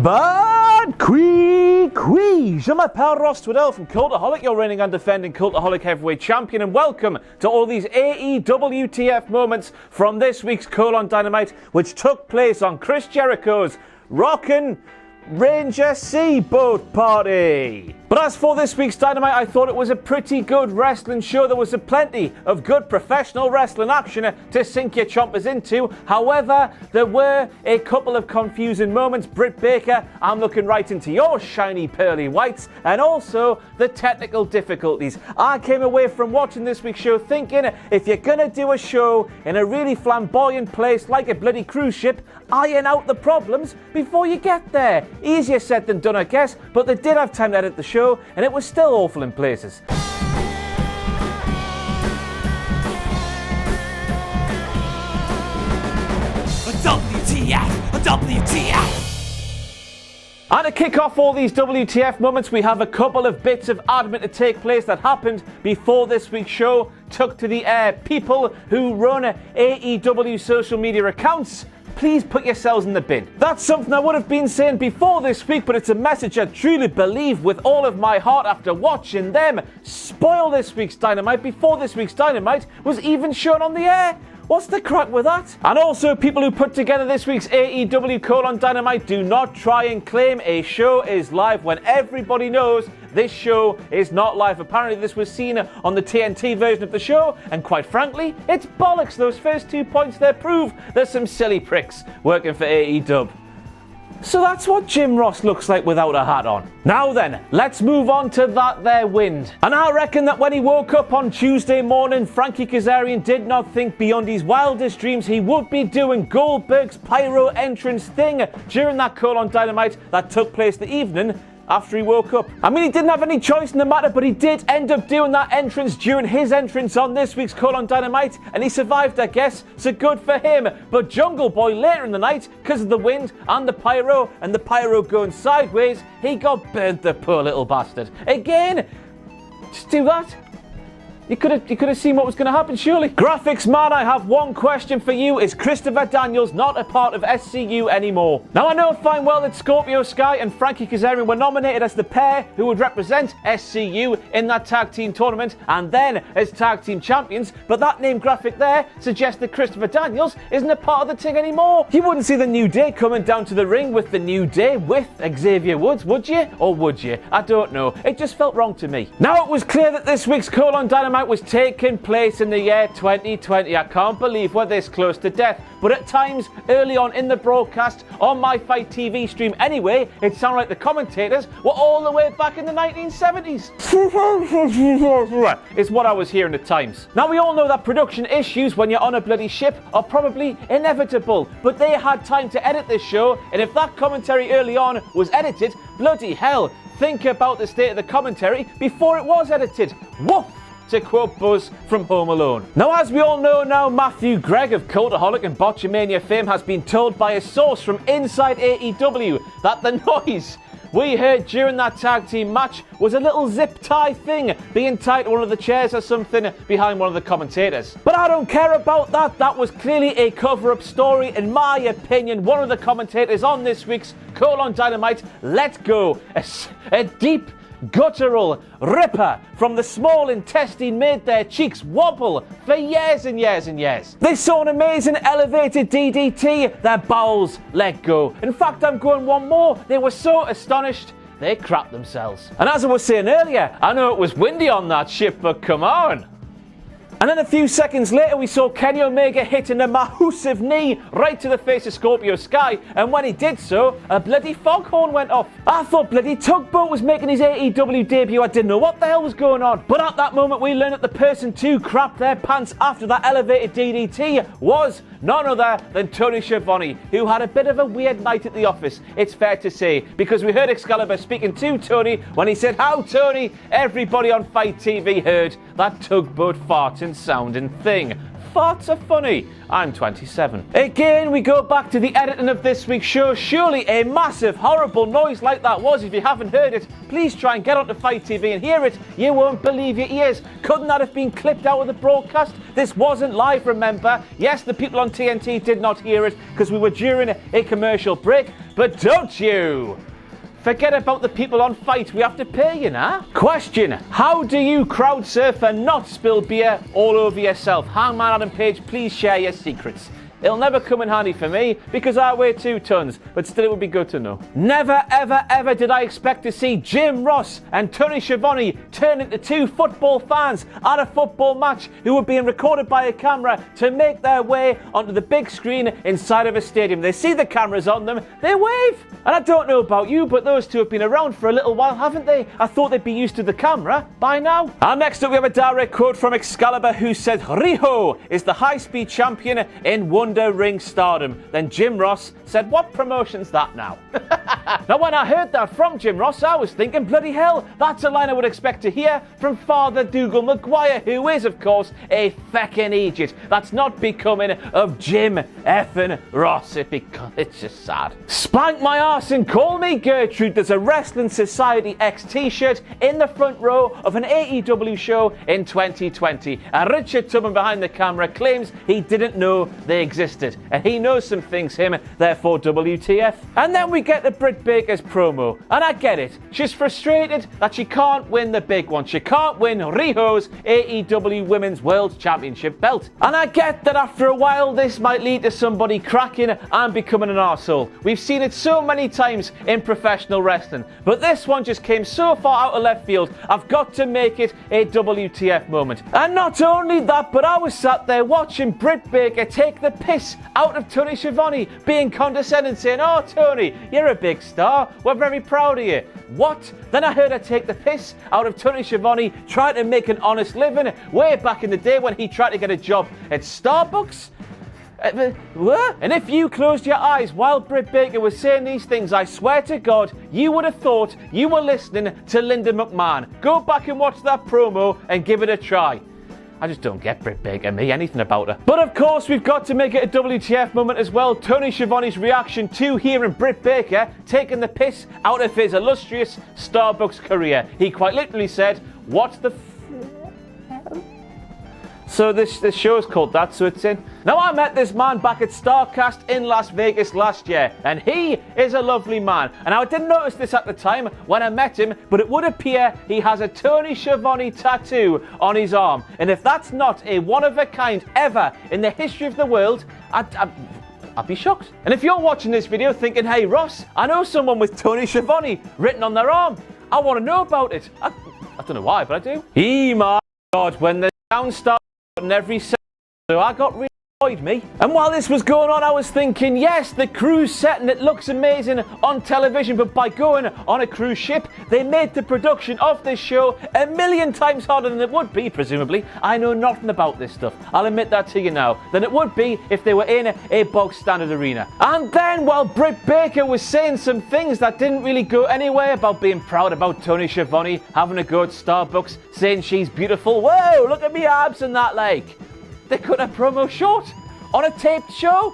Bad Je m'appelle Ross Twiddell from Cultaholic, your reigning and defending Cultaholic heavyweight champion, and welcome to all these AEW WTF moments from this week's Dynamite, which took place on Chris Jericho's Rockin' Ranger Sea Boat Party. But as for this week's Dynamite, I thought it was a pretty good wrestling show. There was plenty of good professional wrestling action to sink your chompers into. However, there were a couple of confusing moments. Britt Baker, I'm looking right into your shiny pearly whites, and also the technical difficulties. I came away from watching this week's show thinking, if you're gonna do a show in a really flamboyant place like a bloody cruise ship, iron out the problems before you get there. Easier said than done, I guess, but they did have time to edit the show, and it was still awful in places. WTF! And to kick off all these WTF moments, we have a couple of bits of admin to take place that happened before this week's show took to the air. People who run AEW social media accounts, please put yourselves in the bin. That's something I would have been saying before this week, but it's a message I truly believe with all of my heart after watching them spoil this week's Dynamite before this week's Dynamite was even shown on the air. What's the crack with that? And also, people who put together this week's AEW Dynamite, do not try and claim a show is live when everybody knows this show is not live. Apparently this was seen on the TNT version of the show, and quite frankly, it's bollocks. Those first 2 points there prove there's some silly pricks working for AEW. So that's what Jim Ross looks like without a hat on. Now then, let's move on to that there wind. And I reckon that when he woke up on Tuesday morning, Frankie Kazarian did not think beyond his wildest dreams he would be doing Goldberg's pyro entrance thing during that Dynamite that took place the evening after he woke up. I mean, he didn't have any choice in the matter, but he did end up doing that entrance during his entrance on this week's Dynamite, and he survived, I guess, so good for him. But Jungle Boy, later in the night, because of the wind and the pyro going sideways, he got burnt, the poor little bastard. Again, just do that. You could have seen what was going to happen, surely. Graphics man, I have one question for you. Is Christopher Daniels not a part of SCU anymore? Now, I know fine well that Scorpio Sky and Frankie Kazarian were nominated as the pair who would represent SCU in that tag team tournament, and then as tag team champions, but that name graphic there suggests that Christopher Daniels isn't a part of the thing anymore. You wouldn't see the New Day coming down to the ring with the New Day with Xavier Woods, would you? Or would you? I don't know. It just felt wrong to me. Now, it was clear that this week's Dynamite was taking place in the year 2020. I can't believe we're this close to death, but at times early on in the broadcast on my Fight TV stream anyway, it sounded like the commentators were all the way back in the 1970s. Is what I was hearing at times. Now, we all know that production issues when you're on a bloody ship are probably inevitable, but they had time to edit this show, and if that commentary early on was edited, bloody hell, think about the state of the commentary before it was edited. Woof! To quote Buzz from Home Alone. Now, as we all know now, Matthew Gregg of Cultaholic and Botchamania fame has been told by a source from inside AEW that the noise we heard during that tag team match was a little zip tie thing being tied to one of the chairs or something behind one of the commentators. But I don't care about that. That was clearly a cover-up story. In my opinion, one of the commentators on this week's Dynamite let go a deep, guttural ripper from the small intestine made their cheeks wobble for years and years and years. They saw an amazing elevated DDT, their bowels let go. In fact, I'm going one more. They were so astonished, they crapped themselves. And as I was saying earlier, I know it was windy on that ship, but come on. And then a few seconds later, we saw Kenny Omega hitting a massive knee right to the face of Scorpio Sky, and when he did so, a bloody foghorn went off. I thought bloody Tugboat was making his AEW debut. I didn't know what the hell was going on. But at that moment, we learned that the person to crap their pants after that elevated DDT was none other than Tony Schiavone, who had a bit of a weird night at the office, it's fair to say, because we heard Excalibur speaking to Tony when he said, "How, Tony?" Everybody on Fight TV heard that Tugboat farting sounding thing. farts are funny. I'm 27. Again, we go back to the editing of this week's show. Surely a massive, horrible noise like that was. If you haven't heard it, please try and get onto Fight TV and hear it. You won't believe your ears. Couldn't that have been clipped out of the broadcast? This wasn't live, remember? Yes, the people on TNT did not hear it because we were during a commercial break, but don't you forget about the people on Fight. We have to pay you now. Question: how do you crowd surf and not spill beer all over yourself? Hangman Adam Page, please share your secrets. It'll never come in handy for me because I weigh 2 tons, but still it would be good to know. Never, ever, ever did I expect to see Jim Ross and Tony Schiavone turn into 2 football fans at a football match who were being recorded by a camera to make their way onto the big screen inside of a stadium. They see the cameras on them, they wave. And I don't know about you, but those two have been around for a little while, haven't they? I thought they'd be used to the camera by now. And next up we have a direct quote from Excalibur, who said Riho is the high-speed champion in Wonder Ring Stardom. Then Jim Ross said, what promotion's that now? Now when I heard that from Jim Ross, I was thinking, bloody hell, that's a line I would expect to hear from Father Dougal Maguire, who is of course a feckin' idiot. That's not becoming of Jim effing Ross. It's just sad. Spank my arse and call me Gertrude. There's a Wrestling Society X t-shirt in the front row of an AEW show in 2020. And Richard Tubman behind the camera claims he didn't know they existed. And he knows some things, him, therefore WTF. And then we get to Britt Baker's promo. And I get it. She's frustrated that she can't win the big one. She can't win Riho's AEW Women's World Championship belt. And I get that after a while this might lead to somebody cracking and becoming an arsehole. We've seen it so many times in professional wrestling. But this one just came so far out of left field, I've got to make it a WTF moment. And not only that, but I was sat there watching Britt Baker take the piss out of Tony Schiavone, being condescending, saying, oh Tony, you're a big star, we're very proud of you. What? Then I heard her take the piss out of Tony Schiavone trying to make an honest living way back in the day when he tried to get a job at Starbucks. What? And if you closed your eyes while Britt Baker was saying these things, I swear to God, you would have thought you were listening to Linda McMahon. Go back and watch that promo and give it a try. I just don't get Britt Baker, anything about her. But of course, we've got to make it a WTF moment as well. Tony Schiavone's reaction to hearing Britt Baker taking the piss out of his illustrious Starbucks career. He quite literally said, what the So this show is called that, so it's in. Now, I met this man back at StarCast in Las Vegas last year, and he is a lovely man. And I didn't notice this at the time when I met him, but it would appear he has a Tony Schiavone tattoo on his arm. And if that's not a one-of-a-kind ever in the history of the world, I'd be shocked. And if you're watching this video thinking, hey Ross, I know someone with Tony Schiavone written on their arm, I want to know about it. I don't know why, but I do. My God, when the sound starts in every second, so I got really annoyed me. And while this was going on, I was thinking, yes, the cruise setting, it looks amazing on television, but by going on a cruise ship, they made the production of this show 1,000,000 times harder than it would be, presumably. I know nothing about this stuff, I'll admit that to you now, than it would be if they were in a bog standard arena. And then while Britt Baker was saying some things that didn't really go anywhere about being proud about Tony Schiavone, having a go at Starbucks, saying she's beautiful, whoa, look at me abs and that, like. They cut a promo short on a taped show.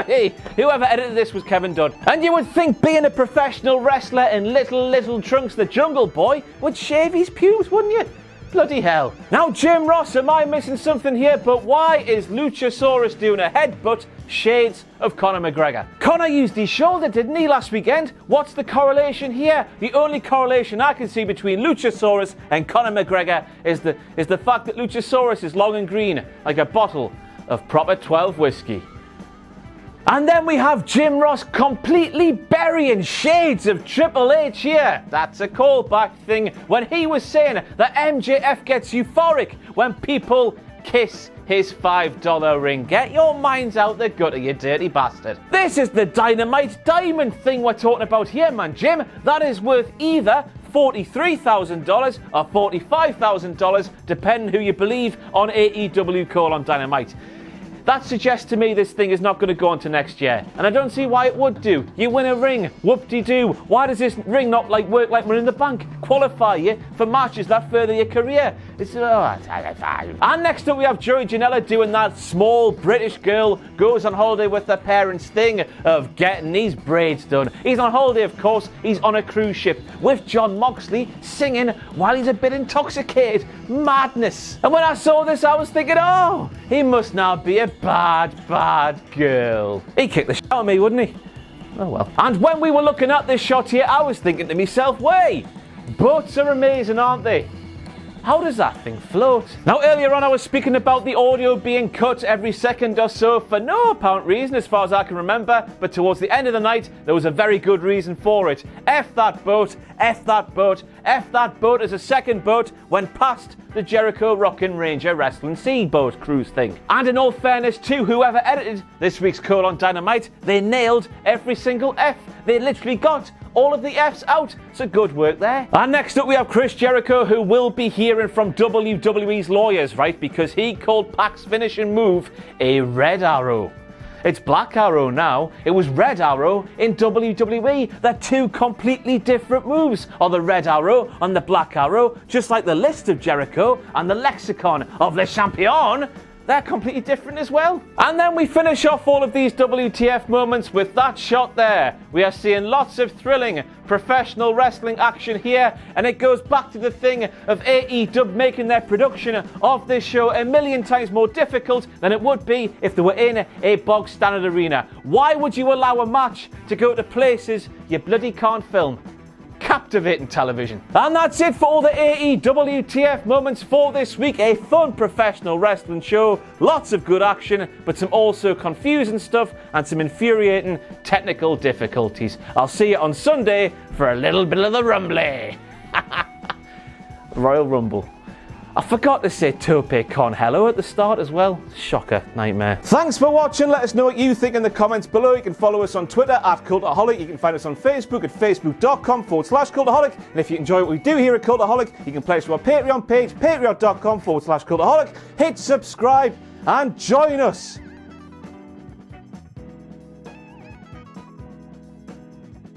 Hey, whoever edited this was Kevin Dunn. And you would think being a professional wrestler in Little Trunks the Jungle Boy would shave his pubes, wouldn't you? Bloody hell. Now, Jim Ross, am I missing something here? But why is Luchasaurus doing a headbutt shades of Conor McGregor? Conor used his shoulder, didn't he, last weekend? What's the correlation here? The only correlation I can see between Luchasaurus and Conor McGregor is the fact that Luchasaurus is long and green, like a bottle of proper 12 whiskey. And then we have Jim Ross completely burying shades of Triple H here. That's a callback thing when he was saying that MJF gets euphoric when people kiss his $5 ring. Get your minds out the gutter, you dirty bastard. This is the Dynamite diamond thing we're talking about here, man, Jim. That is worth either $43,000 or $45,000, depending who you believe on AEW Call on Dynamite. That suggests to me this thing is not going to go on to next year. And I don't see why it would do. You win a ring, whoop-de-doo. Why does this ring not work like Money in the Bank? Qualify you for matches that further your career. And next up we have Joey Janela doing that small British girl goes on holiday with her parents thing of getting these braids done. He's on holiday, of course. He's on a cruise ship with Jon Moxley singing while he's a bit intoxicated. Madness. And when I saw this, I was thinking, oh, he must now be a bad, bad girl. He'd kick the shit out of me, wouldn't he? Oh well. And when we were looking at this shot here, I was thinking to myself, wait, boats are amazing, aren't they? How does that thing float? Now, earlier on I was speaking about the audio being cut every second or so for no apparent reason as far as I can remember, but towards the end of the night there was a very good reason for it. F that boat, F that boat, F that boat as a second boat went past the Jericho Rockin' Ranger Wrestling Sea Boat cruise thing. And in all fairness to whoever edited this week's call on Dynamite, they nailed every single F. They literally got all of the F's out, so good work there. And next up we have Chris Jericho, who will be hearing from WWE's lawyers, right? Because he called PAC's finishing move a red arrow. It's Black Arrow now. It was Red Arrow in WWE. They're two completely different moves. Or the Red Arrow and the Black Arrow, just like the list of Jericho and the lexicon of Le Champion, they're completely different as well. And then we finish off all of these WTF moments with that shot there. We are seeing lots of thrilling professional wrestling action here, and it goes back to the thing of AEW making their production of this show a million times more difficult than it would be if they were in a bog standard arena. Why would you allow a match to go to places you bloody can't film? Captivating television. And that's it for all the AEW TF moments for this week. A fun professional wrestling show, lots of good action, but some also confusing stuff and some infuriating technical difficulties. I'll see you on Sunday for a little bit of the rumbly. Royal Rumble. I forgot to say Tope Con Hello at the start as well. Shocker, nightmare. Thanks for watching. Let us know what you think in the comments below. You can follow us on Twitter at Cultaholic. You can find us on Facebook at facebook.com/Cultaholic. And if you enjoy what we do here at Cultaholic, you can pledge to our Patreon page, patreon.com/Cultaholic. Hit subscribe and join us